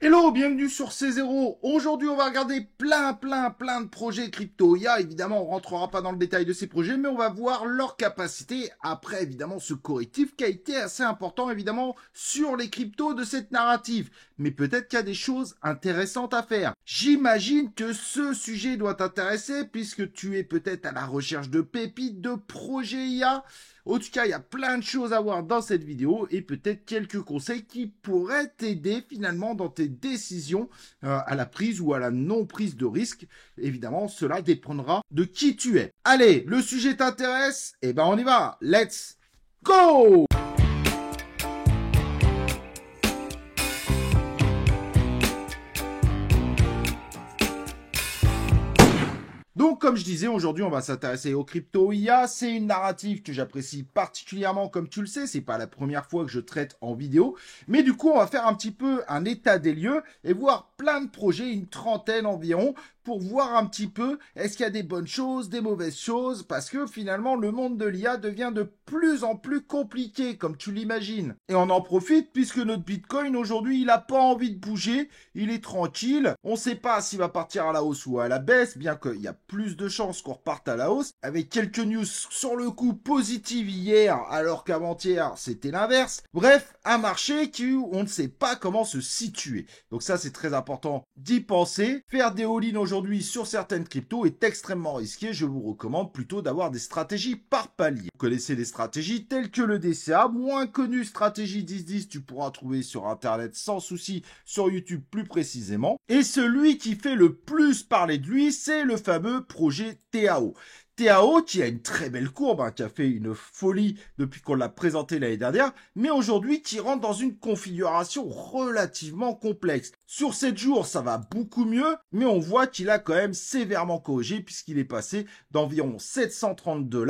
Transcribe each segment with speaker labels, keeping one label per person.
Speaker 1: Hello, bienvenue sur C0. Aujourd'hui, on va regarder plein de projets crypto. Évidemment, on rentrera pas dans le détail de ces projets, mais on va voir leur capacité après, évidemment, ce correctif qui a été assez important, évidemment, sur les cryptos de cette narrative. Mais peut-être qu'il y a des choses intéressantes à faire. J'imagine que ce sujet doit t'intéresser puisque tu es peut-être à la recherche de pépites, de projets IA. En tout cas, il y a plein de choses à voir dans cette vidéo et peut-être quelques conseils qui pourraient t'aider finalement dans tes décisions à la prise ou à la non-prise de risque. Évidemment, cela dépendra de qui tu es. Allez, le sujet t'intéresse? Eh ben, on y va. Let's go! Donc, comme je disais, aujourd'hui, on va s'intéresser aux crypto IA. C'est une narrative que j'apprécie particulièrement, comme tu le sais. C'est pas la première fois que je traite en vidéo. Mais du coup, on va faire un petit peu un état des lieux et voir plein de projets, une trentaine environ, pour voir un petit peu est-ce qu'il y a des bonnes choses, des mauvaises choses, parce que finalement, le monde de l'IA devient de plus en plus compliqué, comme tu l'imagines. Et on en profite puisque notre Bitcoin, aujourd'hui, il n'a pas envie de bouger, il est tranquille. On ne sait pas s'il va partir à la hausse ou à la baisse, bien qu'il y a plus de chances qu'on reparte à la hausse, avec quelques news sur le coup positives hier, alors qu'avant-hier, c'était l'inverse. Bref, un marché on ne sait pas comment se situer. Donc ça, c'est très important d'y penser. Faire des all-in aujourd'hui sur certaines cryptos est extrêmement risqué. Je vous recommande plutôt d'avoir des stratégies par palier. Vous connaissez des stratégies telles que le DCA, moins connu stratégie 10-10, tu pourras trouver sur Internet sans souci, sur YouTube plus précisément. Et celui qui fait le plus parler de lui, c'est le fameux projet TAO. TAO qui a une très belle courbe, qui a fait une folie depuis qu'on l'a présenté l'année dernière, mais aujourd'hui qui rentre dans une configuration relativement complexe. Sur 7 jours, ça va beaucoup mieux, mais on voit qu'il a quand même sévèrement corrigé puisqu'il est passé d'environ 730 $.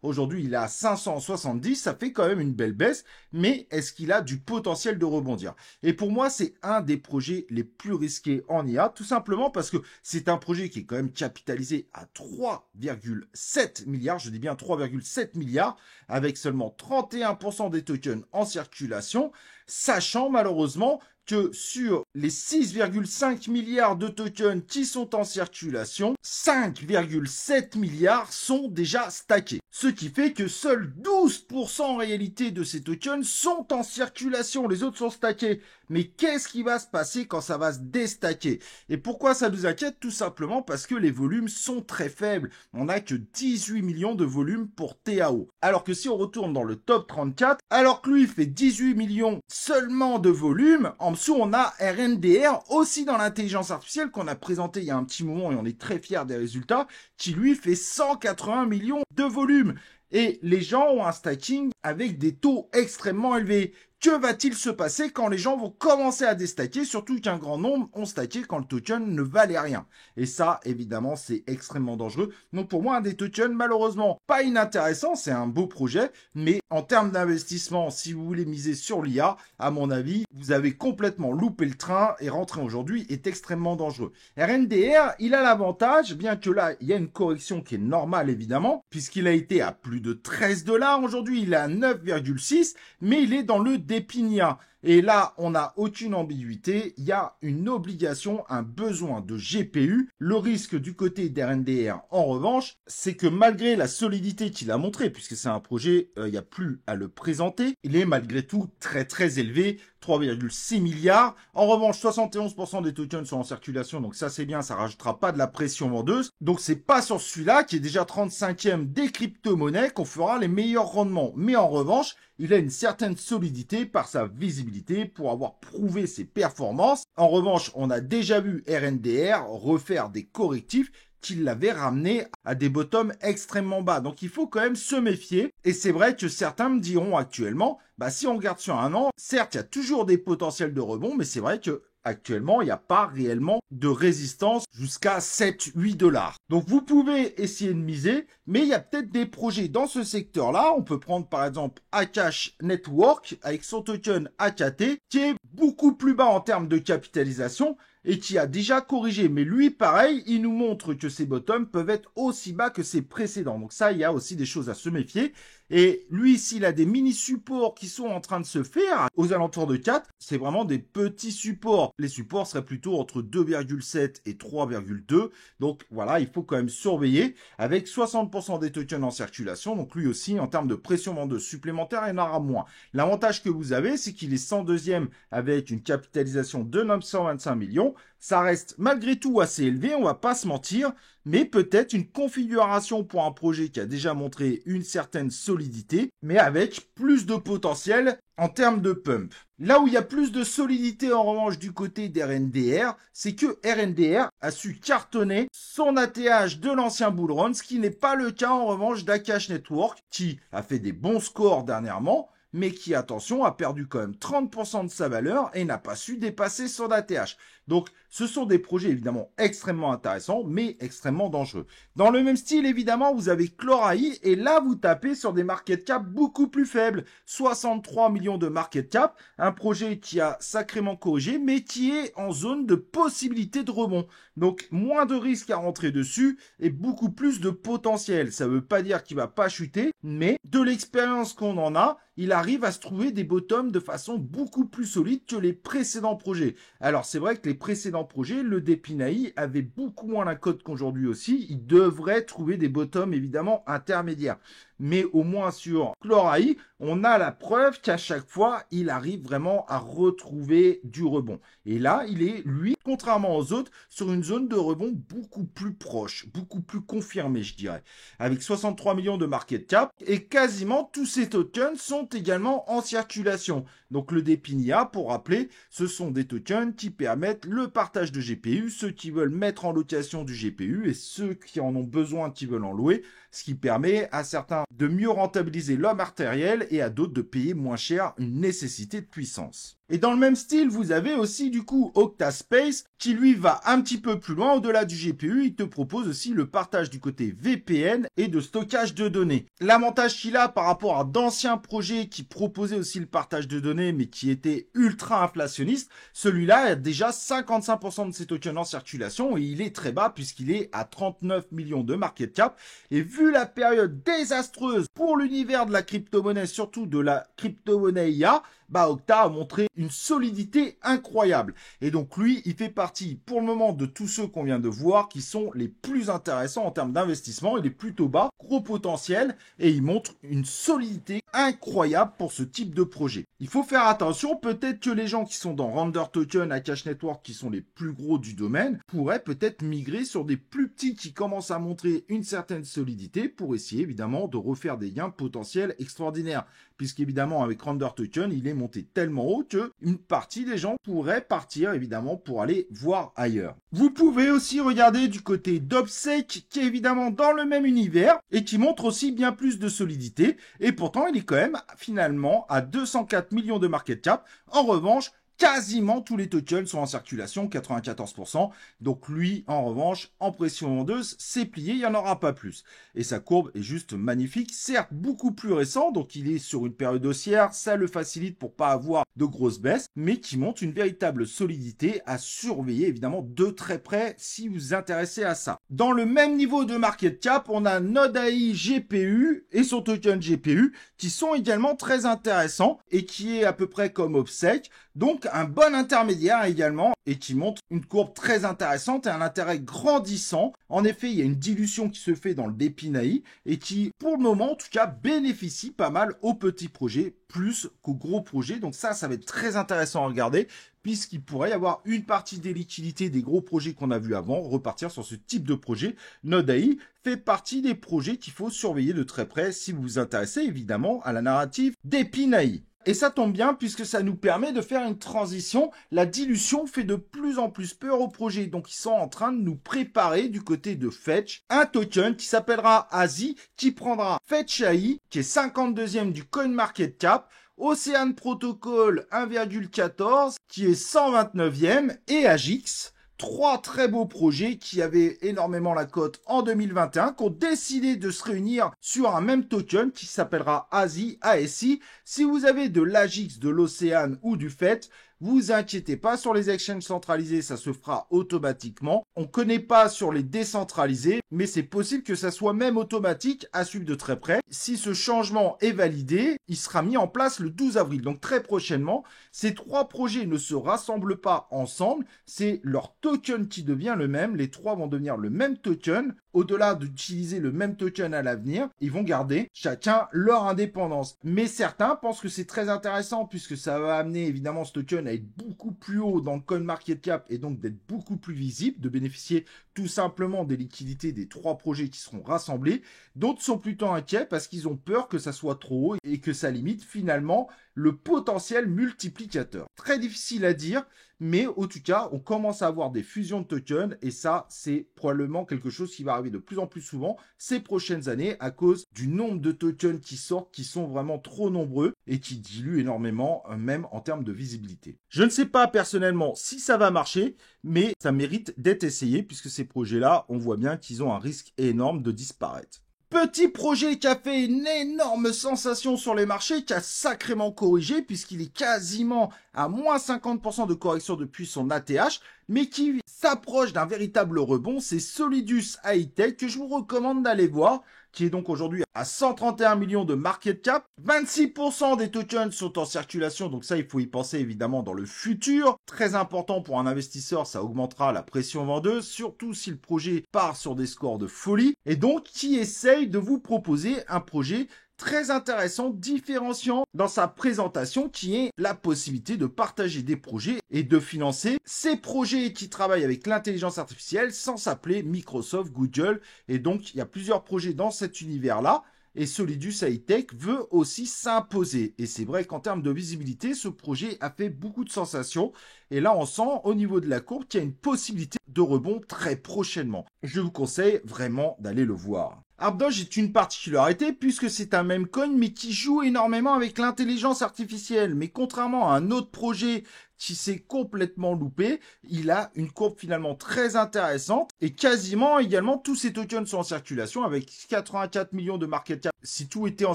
Speaker 1: Aujourd'hui, il est à 570, ça fait quand même une belle baisse, mais est-ce qu'il a du potentiel de rebondir? Et pour moi, c'est un des projets les plus risqués en IA, tout simplement parce que c'est un projet qui est quand même capitalisé à 3,7 milliards, je dis bien 3,7 milliards, avec seulement 31% des tokens en circulation, sachant malheureusement que sur les 6,5 milliards de tokens qui sont en circulation, 5,7 milliards sont déjà stackés. Ce qui fait que seuls 12% en réalité de ces tokens sont en circulation. Les autres sont stackés. Mais qu'est-ce qui va se passer quand ça va se déstacker? Et pourquoi ça nous inquiète? Tout simplement parce que les volumes sont très faibles. On n'a que 18 millions de volume pour TAO. Alors que si on retourne dans le top 34, alors que lui fait 18 millions seulement de volume, en dessous on a RNDR aussi dans l'intelligence artificielle qu'on a présenté il y a un petit moment et on est très fiers des résultats, qui lui fait 180 millions de volume. Et les gens ont un stacking avec des taux extrêmement élevés. Que va-t-il se passer quand les gens vont commencer à déstacker, surtout qu'un grand nombre ont stacké quand le token ne valait rien? Et ça, évidemment, c'est extrêmement dangereux. Donc pour moi, un des tokens, malheureusement, pas inintéressant, c'est un beau projet, mais en termes d'investissement, si vous voulez miser sur l'IA, à mon avis, vous avez complètement loupé le train et rentrer aujourd'hui est extrêmement dangereux. RNDR, il a l'avantage, bien que là, il y a une correction qui est normale, évidemment, puisqu'il a été à plus de 13 $, aujourd'hui il est à 9,6, mais il est dans le Depinia. Et là, on n'a aucune ambiguïté. Il y a une obligation, un besoin de GPU. Le risque du côté d'RNDR, en revanche, c'est que malgré la solidité qu'il a montré, puisque c'est un projet, il n'y a plus à le présenter, il est malgré tout très élevé. 3,6 milliards. En revanche, 71% des tokens sont en circulation, donc ça c'est bien, ça rajoutera pas de la pression vendeuse. Donc c'est pas sur celui-là, qui est déjà 35e des crypto-monnaies, qu'on fera les meilleurs rendements. Mais en revanche, il a une certaine solidité par sa visibilité pour avoir prouvé ses performances. En revanche, on a déjà vu RNDR refaire des correctifs qui l'avait ramené à des bottoms extrêmement bas. Donc il faut quand même se méfier. Et c'est vrai que certains me diront actuellement, si on regarde sur un an, certes, il y a toujours des potentiels de rebond, mais c'est vrai que actuellement, il n'y a pas réellement de résistance jusqu'à 7-8 $. Donc, vous pouvez essayer de miser, mais il y a peut-être des projets dans ce secteur-là. On peut prendre par exemple Akash Network avec son token AKT qui est beaucoup plus bas en termes de capitalisation et qui a déjà corrigé. Mais lui, pareil, il nous montre que ses bottoms peuvent être aussi bas que ses précédents. Donc ça, il y a aussi des choses à se méfier. Et lui, s'il a des mini-supports qui sont en train de se faire aux alentours de 4, c'est vraiment des petits supports. Les supports seraient plutôt entre 2,7 et 3,2. Donc voilà, il faut quand même surveiller. Avec 60% des tokens en circulation, donc lui aussi, en termes de pression vendeuse supplémentaire, il y en aura moins. L'avantage que vous avez, c'est qu'il est 102e avec une capitalisation de 925 millions. Ça reste malgré tout assez élevé, on va pas se mentir, mais peut-être une configuration pour un projet qui a déjà montré une certaine solidité, mais avec plus de potentiel en termes de pump. Là où il y a plus de solidité en revanche du côté d'RNDR, c'est que RNDR a su cartonner son ATH de l'ancien bull run, ce qui n'est pas le cas en revanche d'Akash Network, qui a fait des bons scores dernièrement, mais qui, attention, a perdu quand même 30% de sa valeur et n'a pas su dépasser son ATH. Donc, ce sont des projets évidemment extrêmement intéressants, mais extrêmement dangereux. Dans le même style, évidemment, vous avez Chlorai, et là, vous tapez sur des market cap beaucoup plus faibles. 63 millions de market cap, un projet qui a sacrément corrigé, mais qui est en zone de possibilité de rebond. Donc, moins de risques à rentrer dessus et beaucoup plus de potentiel. Ça ne veut pas dire qu'il va pas chuter, mais de l'expérience qu'on en a, il arrive à se trouver des bottoms de façon beaucoup plus solide que les précédents projets. Alors, c'est vrai que les précédents projets, le Depinaï avait beaucoup moins la cote qu'aujourd'hui aussi. Il devrait trouver des bottoms évidemment intermédiaires. Mais au moins sur Chlorai, on a la preuve qu'à chaque fois, il arrive vraiment à retrouver du rebond. Et là, il est, lui, contrairement aux autres, sur une zone de rebond beaucoup plus proche, beaucoup plus confirmée, je dirais. Avec 63 millions de market cap, et quasiment tous ces tokens sont également en circulation. Donc le Depinia, pour rappeler, ce sont des tokens qui permettent le partage de GPU, ceux qui veulent mettre en location du GPU et ceux qui en ont besoin qui veulent en louer, ce qui permet à certains de mieux rentabiliser leur matériel et à d'autres de payer moins cher une nécessité de puissance. Et dans le même style, vous avez aussi du coup Octaspace qui lui va un petit peu plus loin au-delà du GPU. Il te propose aussi le partage du côté VPN et de stockage de données. L'avantage qu'il a par rapport à d'anciens projets qui proposaient aussi le partage de données mais qui étaient ultra inflationnistes, celui-là a déjà 55% de ses tokens en circulation et il est très bas puisqu'il est à 39 millions de market cap. Et vu la période désastreuse pour l'univers de la crypto-monnaie, surtout de la crypto-monnaie IA, Octa a montré une solidité incroyable. Et donc lui, il fait partie pour le moment de tous ceux qu'on vient de voir qui sont les plus intéressants en termes d'investissement. Il est plutôt bas, gros potentiel et il montre une solidité incroyable pour ce type de projet. Il faut faire attention, peut-être que les gens qui sont dans Render Token, Akash Network, qui sont les plus gros du domaine, pourraient peut-être migrer sur des plus petits qui commencent à montrer une certaine solidité pour essayer évidemment de refaire des gains potentiels extraordinaires. Puisqu'évidemment avec Render Token, il est monté tellement haut que une partie des gens pourraient partir évidemment pour aller voir ailleurs. Vous pouvez aussi regarder du côté d'Obsec qui est évidemment dans le même univers et qui montre aussi bien plus de solidité et pourtant il est quand même finalement à 204 millions de market cap. En revanche, quasiment tous les tokens sont en circulation, 94%. Donc lui, en revanche, en pression vendeuse, c'est plié, il n'y en aura pas plus. Et sa courbe est juste magnifique, certes beaucoup plus récent, donc il est sur une période haussière, ça le facilite pour pas avoir de grosses baisses, mais qui montre une véritable solidité à surveiller évidemment de très près si vous vous intéressez à ça. Dans le même niveau de market cap, on a Node AI GPU et son token GPU qui sont également très intéressants et qui est à peu près comme Obsec. Donc un bon intermédiaire également et qui montre une courbe très intéressante et un intérêt grandissant. En effet, il y a une dilution qui se fait dans le Depinaï et qui, pour le moment en tout cas, bénéficie pas mal aux petits projets plus qu'aux gros projets. Donc ça va être très intéressant à regarder puisqu'il pourrait y avoir une partie des liquidités des gros projets qu'on a vu avant repartir sur ce type de projet. Node AI fait partie des projets qu'il faut surveiller de très près si vous vous intéressez évidemment à la narrative Depinaï. Et ça tombe bien puisque ça nous permet de faire une transition. La dilution fait de plus en plus peur aux projets. Donc ils sont en train de nous préparer du côté de Fetch un token qui s'appellera ASI qui prendra Fetch AI qui est 52e du CoinMarketCap, Ocean Protocol 1,14 qui est 129e et Agix. Trois très beaux projets qui avaient énormément la cote en 2021, qui ont décidé de se réunir sur un même token qui s'appellera ASI. Si vous avez de l'Agix, de l'Océan ou du FET, Vous inquiétez pas, sur les exchanges centralisés, ça se fera automatiquement. On ne connaît pas sur les décentralisés, mais c'est possible que ça soit même automatique à suivre de très près. Si ce changement est validé, il sera mis en place le 12 avril. Donc très prochainement, ces trois projets ne se rassemblent pas ensemble. C'est leur token qui devient le même. Les trois vont devenir le même token. Au-delà d'utiliser le même token à l'avenir, ils vont garder chacun leur indépendance. Mais certains pensent que c'est très intéressant puisque ça va amener évidemment ce token à être beaucoup plus haut dans le CoinMarketCap et donc d'être beaucoup plus visible, de bénéficier tout simplement des liquidités des trois projets qui seront rassemblés. D'autres sont plutôt inquiets parce qu'ils ont peur que ça soit trop haut et que ça limite finalement le potentiel multiplicateur. Très difficile à dire, mais en tout cas, on commence à avoir des fusions de tokens et ça, c'est probablement quelque chose qui va arriver de plus en plus souvent ces prochaines années à cause du nombre de tokens qui sortent qui sont vraiment trop nombreux et qui diluent énormément, même en termes de visibilité. Je ne sais pas personnellement si ça va marcher, mais ça mérite d'être essayé puisque ces projets-là, on voit bien qu'ils ont un risque énorme de disparaître. Petit projet qui a fait une énorme sensation sur les marchés, qui a sacrément corrigé puisqu'il est quasiment à moins 50% de correction depuis son ATH, mais qui s'approche d'un véritable rebond, c'est Solidus High-Tech que je vous recommande d'aller voir, qui est donc aujourd'hui à 131 millions de market cap. 26% des tokens sont en circulation, donc ça, il faut y penser évidemment dans le futur. Très important pour un investisseur, ça augmentera la pression vendeuse, surtout si le projet part sur des scores de folie. Et donc, qui essaye de vous proposer un projet très intéressant, différenciant dans sa présentation, qui est la possibilité de partager des projets et de financer ces projets qui travaillent avec l'intelligence artificielle sans s'appeler Microsoft, Google. Et donc, il y a plusieurs projets dans cet univers-là. Et Solidus High-Tech veut aussi s'imposer. Et c'est vrai qu'en termes de visibilité, ce projet a fait beaucoup de sensations. Et là, on sent au niveau de la courbe qu'il y a une possibilité de rebond très prochainement. Je vous conseille vraiment d'aller le voir. Arbdoge est une particularité puisque c'est un meme coin mais qui joue énormément avec l'intelligence artificielle. Mais contrairement à un autre projet qui s'est complètement loupé, il a une courbe finalement très intéressante et quasiment également tous ces tokens sont en circulation avec 84 millions de market cap. Si tout était en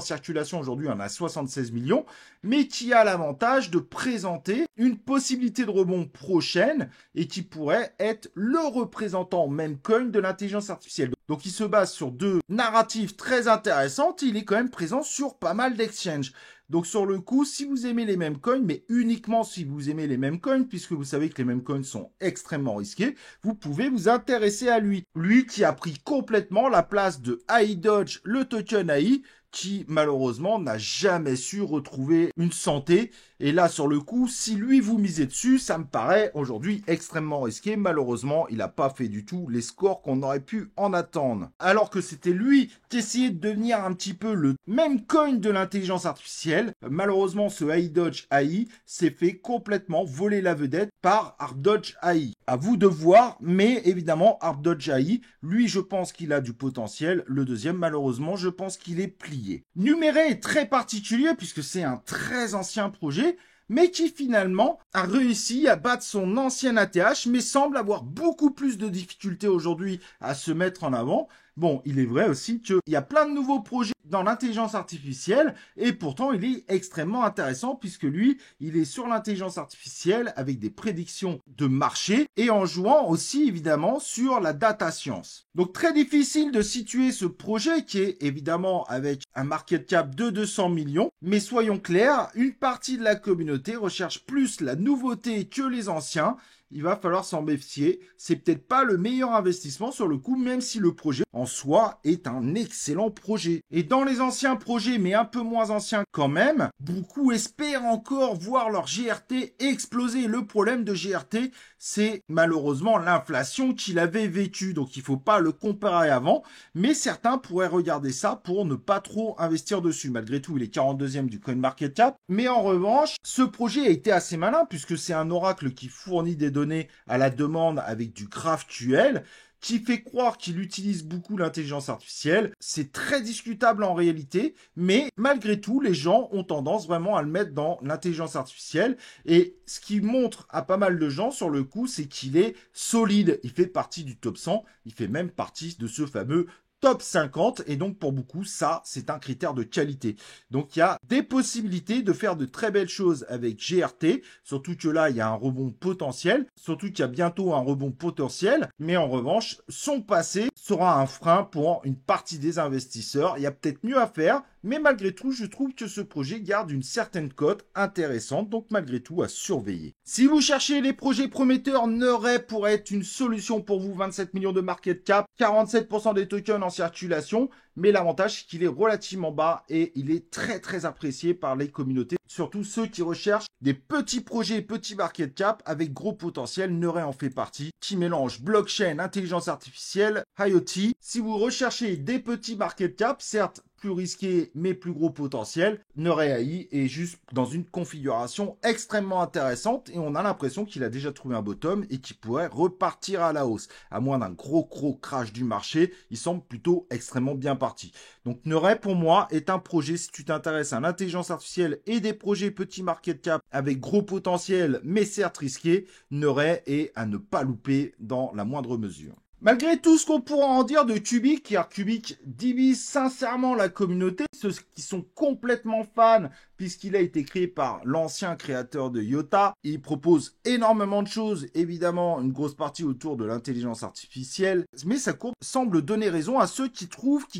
Speaker 1: circulation aujourd'hui, on a 76 millions, mais qui a l'avantage de présenter une possibilité de rebond prochaine et qui pourrait être le représentant meme coin de l'intelligence artificielle. Donc il se base sur deux narratives très intéressantes, il est quand même présent sur pas mal d'exchanges. Donc sur le coup, si vous aimez les mêmes coins, mais uniquement si vous aimez les mêmes coins, puisque vous savez que les mêmes coins sont extrêmement risqués, vous pouvez vous intéresser à lui. Lui qui a pris complètement la place de AI Dodge, le token AI, qui malheureusement n'a jamais su retrouver une santé. Et là, sur le coup, si lui vous misez dessus, ça me paraît aujourd'hui extrêmement risqué. Malheureusement, il n'a pas fait du tout les scores qu'on aurait pu en attendre. Alors que c'était lui qui essayait de devenir un petit peu le même coin de l'intelligence artificielle. Malheureusement, ce AI Dodge AI s'est fait complètement voler la vedette par Arbdoge AI. À vous de voir, mais évidemment, Arbdoge AI, lui, je pense qu'il a du potentiel. Le deuxième, malheureusement, je pense qu'il est plié. Numéré est très particulier puisque c'est un très ancien projet, mais qui finalement a réussi à battre son ancien ATH, mais semble avoir beaucoup plus de difficultés aujourd'hui à se mettre en avant. Bon, il est vrai aussi qu'il y a plein de nouveaux projets dans l'intelligence artificielle et pourtant il est extrêmement intéressant puisque lui, il est sur l'intelligence artificielle avec des prédictions de marché et en jouant aussi évidemment sur la data science. Donc très difficile de situer ce projet qui est évidemment avec un market cap de 200 millions, mais soyons clairs, une partie de la communauté recherche plus la nouveauté que les anciens. Il va falloir s'en méfier. C'est peut-être pas le meilleur investissement sur le coup, même si le projet en soi est un excellent projet. Et dans les anciens projets, mais un peu moins anciens quand même, beaucoup espèrent encore voir leur GRT exploser. Le problème de GRT, c'est malheureusement l'inflation qu'il avait vécue. Donc il faut pas le comparer avant, mais certains pourraient regarder ça pour ne pas trop investir dessus. Malgré tout, il est 42e du CoinMarketCap. Mais en revanche, ce projet a été assez malin puisque c'est un oracle qui fournit des données à la demande avec du GraphQL qui fait croire qu'il utilise beaucoup l'intelligence artificielle. C'est très discutable en réalité, mais malgré tout, les gens ont tendance vraiment à le mettre dans l'intelligence artificielle. Et ce qui montre à pas mal de gens sur le coup, c'est qu'il est solide. Il fait partie du top 100, il fait même partie de ce fameux top 50 et donc pour beaucoup ça c'est un critère de qualité. Donc il y a des possibilités de faire de très belles choses avec GRT, surtout que là il y a un rebond potentiel, surtout qu'il y a bientôt un rebond potentiel, mais en revanche son passé sera un frein pour une partie des investisseurs. Il y a peut-être mieux à faire, mais malgré tout je trouve que ce projet garde une certaine cote intéressante, donc malgré tout à surveiller. Si vous cherchez les projets prometteurs, Neuray pourrait être une solution pour vous. 27 millions de market cap, 47% des tokens en circulation, mais l'avantage c'est qu'il est relativement bas et il est très apprécié par les communautés, surtout ceux qui recherchent des petits projets, petits market cap avec gros potentiel. Neuray en fait partie, qui mélange blockchain, intelligence artificielle, IoT. Si vous recherchez des petits market cap, certes plus risqué mais plus gros potentiel, Neuray AI est juste dans une configuration extrêmement intéressante et on a l'impression qu'il a déjà trouvé un bottom et qu'il pourrait repartir à la hausse. À moins d'un gros crash du marché, il semble plutôt extrêmement bien parti. Donc Neuray pour moi est un projet, si tu t'intéresses à l'intelligence artificielle et des projets petits market cap avec gros potentiel mais certes risqués, Neuray est à ne pas louper dans la moindre mesure. Malgré tout ce qu'on pourra en dire de Cubic, car Cubic divise sincèrement la communauté, ceux qui sont complètement fans, puisqu'il a été créé par l'ancien créateur de IOTA. Il propose énormément de choses, évidemment une grosse partie autour de l'intelligence artificielle, mais sa courbe semble donner raison à ceux qui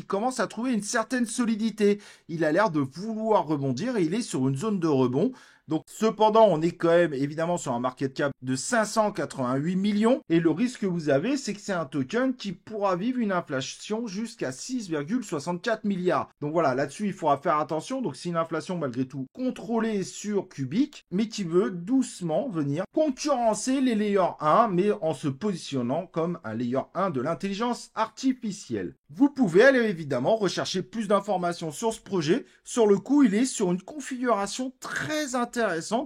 Speaker 1: commencent à trouver une certaine solidité. Il a l'air de vouloir rebondir et il est sur une zone de rebond. Donc, cependant, on est quand même évidemment sur un market cap de 588 millions. Et le risque que vous avez, c'est que c'est un token qui pourra vivre une inflation jusqu'à 6,64 milliards. Donc voilà, là-dessus, il faudra faire attention. Donc, c'est une inflation malgré tout contrôlée sur Cubic, mais qui veut doucement venir concurrencer les layer 1, mais en se positionnant comme un layer 1 de l'intelligence artificielle. Vous pouvez aller évidemment rechercher plus d'informations sur ce projet. Sur le coup, il est sur une configuration très intéressante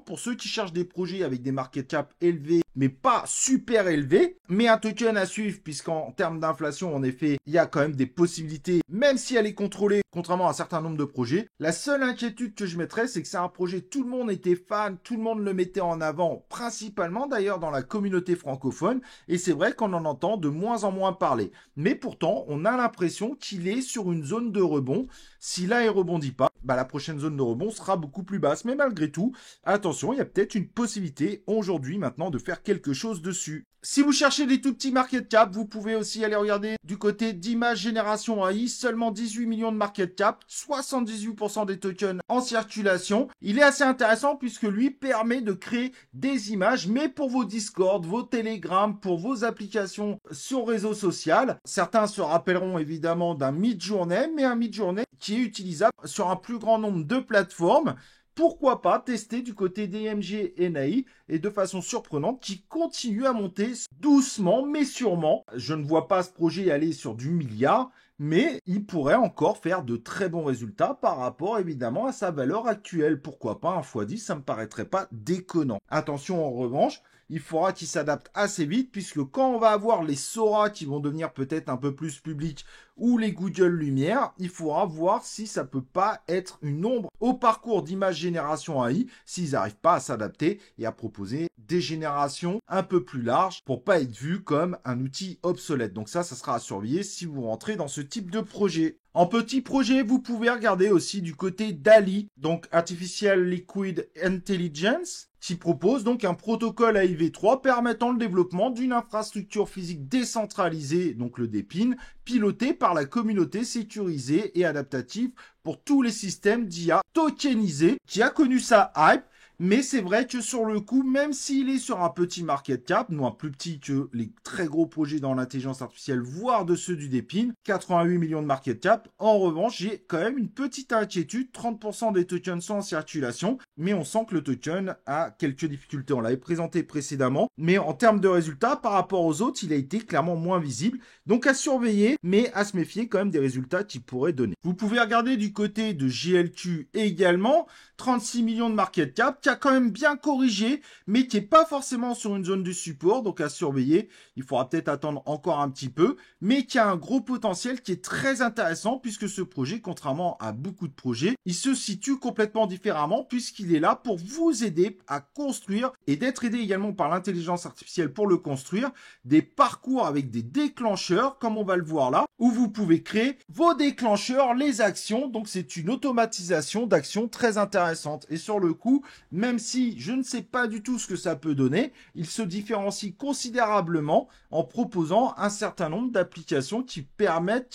Speaker 1: pour ceux qui cherchent des projets avec des market cap élevés, mais pas super élevés, mais un token à suivre puisqu'en termes d'inflation, en effet, il y a quand même des possibilités, même si elle est contrôlée, contrairement à un certain nombre de projets. La seule inquiétude que je mettrais, c'est que c'est un projet, tout le monde était fan, tout le monde le mettait en avant, principalement d'ailleurs dans la communauté francophone, et c'est vrai qu'on en entend de moins en moins parler. Mais pourtant, on a l'impression qu'il est sur une zone de rebond. Si là, il rebondit pas, la prochaine zone de rebond sera beaucoup plus basse. Mais malgré tout, attention, il y a peut-être une possibilité aujourd'hui maintenant de faire quelque chose dessus. Si vous cherchez des tout petits market cap, vous pouvez aussi aller regarder du côté d'Image Génération AI, seulement 18 millions de market cap, 78% des tokens en circulation. Il est assez intéressant puisque lui permet de créer des images, mais pour vos Discord, vos Telegram, pour vos applications sur réseau social. Certains se rappelleront évidemment d'un Midjourney, mais un Midjourney qui est utilisable sur un plus grand nombre de plateformes. Pourquoi pas tester du côté d'IMG et NAI et de façon surprenante qui continue à monter doucement mais sûrement. Je ne vois pas ce projet aller sur du milliard, mais il pourrait encore faire de très bons résultats par rapport évidemment à sa valeur actuelle. Pourquoi pas un x10, ça me paraîtrait pas déconnant. Attention en revanche, il faudra qu'il s'adapte assez vite puisque quand on va avoir les Sora qui vont devenir peut-être un peu plus publics ou les Google Lumière, il faudra voir si ça peut pas être une ombre au parcours d'Image Génération AI s'ils n'arrivent pas à s'adapter et à proposer des générations un peu plus larges pour pas être vu comme un outil obsolète. Donc ça sera à surveiller si vous rentrez dans ce type de projet. En petit projet, vous pouvez regarder aussi du côté d'Ali, donc Artificial Liquid Intelligence, qui propose donc un protocole AIV3 permettant le développement d'une infrastructure physique décentralisée, donc le DePIN, pilotée par la communauté sécurisée et adaptative pour tous les systèmes d'IA tokenisés, qui a connu sa hype. Mais c'est vrai que sur le coup, même s'il est sur un petit market cap, non plus petit que les très gros projets dans l'intelligence artificielle, voire de ceux du DePIN, 88 millions de market cap, en revanche, j'ai quand même une petite inquiétude, 30% des tokens sont en circulation, mais on sent que le token a quelques difficultés. On l'avait présenté précédemment, mais en termes de résultats, par rapport aux autres, il a été clairement moins visible. Donc à surveiller, mais à se méfier quand même des résultats qu'il pourrait donner. Vous pouvez regarder du côté de GLQ également, 36 millions de market cap, qui a quand même bien corrigé, mais qui est pas forcément sur une zone de support, donc à surveiller. Il faudra peut-être attendre encore un petit peu, mais qui a un gros potentiel qui est très intéressant puisque ce projet, contrairement à beaucoup de projets, il se situe complètement différemment puisqu'il est là pour vous aider à construire et d'être aidé également par l'intelligence artificielle pour le construire, des parcours avec des déclencheurs, comme on va le voir là, où vous pouvez créer vos déclencheurs, les actions. Donc c'est une automatisation d'actions très intéressante. Et sur le coup, même si je ne sais pas du tout ce que ça peut donner, il se différencie considérablement en proposant un certain nombre d'applications qui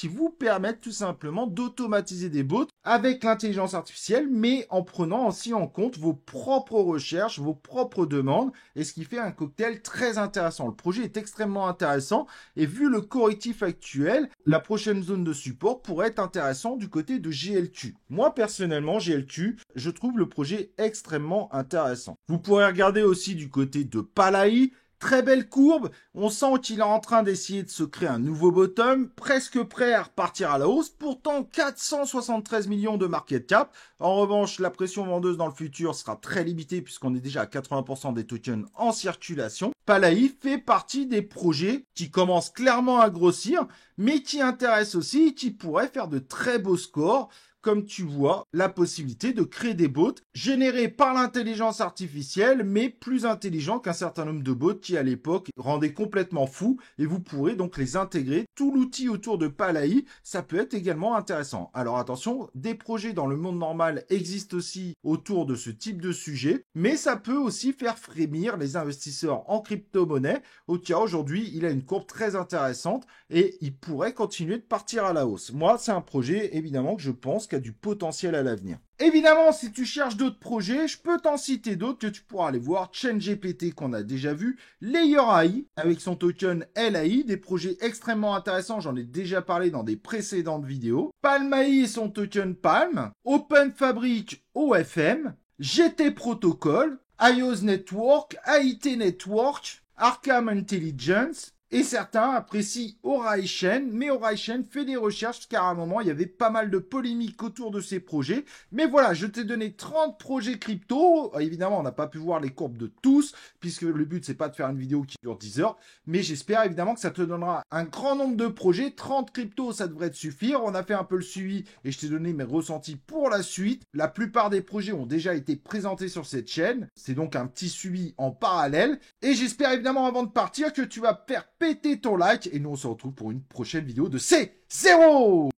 Speaker 1: vous permettent tout simplement d'automatiser des bots avec l'intelligence artificielle, mais en prenant aussi en compte vos propres recherches, vos propres demandes, et ce qui fait un cocktail très intéressant. Le projet est extrêmement intéressant, et vu le correctif actuel, la prochaine zone de support pourrait être intéressant du côté de GLQ. Moi, personnellement, GLQ, je trouve le projet extrêmement intéressant. Vous pourrez regarder aussi du côté de Palaï. Très belle courbe, on sent qu'il est en train d'essayer de se créer un nouveau bottom, presque prêt à repartir à la hausse, pourtant 473 millions de market cap. En revanche, la pression vendeuse dans le futur sera très limitée puisqu'on est déjà à 80% des tokens en circulation. Palaï fait partie des projets qui commencent clairement à grossir, mais qui intéressent aussi, qui pourraient faire de très beaux scores. Comme tu vois, la possibilité de créer des bots générés par l'intelligence artificielle, mais plus intelligents qu'un certain nombre de bots qui, à l'époque, rendaient complètement fous. Et vous pourrez donc les intégrer. Tout l'outil autour de Palaï, ça peut être également intéressant. Alors attention, des projets dans le monde normal existent aussi autour de ce type de sujet, mais ça peut aussi faire frémir les investisseurs en crypto-monnaie. Au cas aujourd'hui, il a une courbe très intéressante et il pourrait continuer de partir à la hausse. Moi, c'est un projet, évidemment, que je pense qui a du potentiel à l'avenir. Évidemment, si tu cherches d'autres projets, je peux t'en citer d'autres que tu pourras aller voir. ChainGPT qu'on a déjà vu, Layer AI avec son token LAI, des projets extrêmement intéressants, j'en ai déjà parlé dans des précédentes vidéos. Palm AI et son token Palm, Open Fabric OFM, GT Protocol, iOS Network, AIT Network, Arkham Intelligence. Et certains apprécient Horizon, mais Horizon fait des recherches car à un moment, il y avait pas mal de polémiques autour de ces projets. Mais voilà, je t'ai donné 30 projets crypto. Évidemment, on n'a pas pu voir les courbes de tous, puisque le but, c'est pas de faire une vidéo qui dure 10 heures. Mais j'espère évidemment que ça te donnera un grand nombre de projets. 30 cryptos, ça devrait te suffire. On a fait un peu le suivi et je t'ai donné mes ressentis pour la suite. La plupart des projets ont déjà été présentés sur cette chaîne. C'est donc un petit suivi en parallèle. Et j'espère évidemment, avant de partir, que tu vas faire péter ton like et nous on se retrouve pour une prochaine vidéo de C0.